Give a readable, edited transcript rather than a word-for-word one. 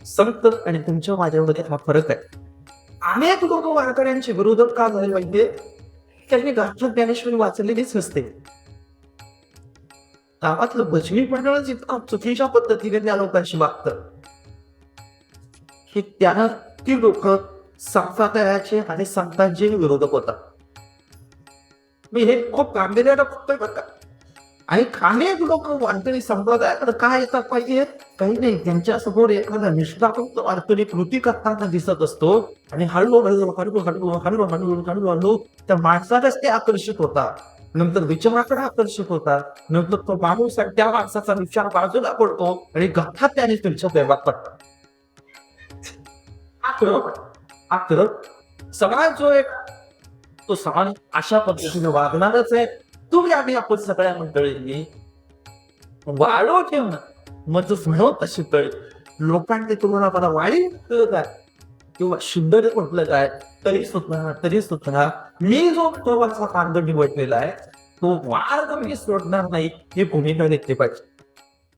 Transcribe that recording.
संत आणि तुमच्या माझ्यामध्ये हा फरक आहे. अनेक लोक वारकऱ्यांचे विरोधक का झाले पाहिजे? त्यांनी गाथा ज्ञानेश्वरी वाचलेलीच नसते. गावातलं भजनी मंडळच इतकं चुकीच्या पद्धतीने त्या लोकांशी वागतं की त्यांना ती लोक संप्रदायाचे आणि संतांचे विरोधक होतात. मी हे खूप गांभीर्यानं बघतोय बरं का. आणि अनेक लोक वारकरी संप्रदायाकडे काय येतात पाहिजे? काही नाही, त्यांच्या समोर एखादा निष्ठावंत वारकरी कृती करताना दिसत असतो आणि हळूहळू त्या माणसालाच ते आकर्षित होतात. नंतर विचाराकडे आकर्षित होतात. नंतर तो माणूस आणि त्या माणसाचा विचार बाजूला पडतो आणि गठ्ठा त्याने तुमच्या प्रेमात पडतात. समाज जो एक, तो समाज अशा पद्धतीने वागणारच आहे. तुम्ही आम्ही आपण सगळ्या मंडळींनी वाढव ठेवणं मग म्हणत तशी तळ लोकांनी तुम्हाला मला वाढी काय किंवा सुंदर म्हटलं काय तरी सुद्धा मी जो प्रवाचा मार्ग निवडलेला आहे तो मार्ग मी सोडणार नाही, ही भूमिका घेतली पाहिजे.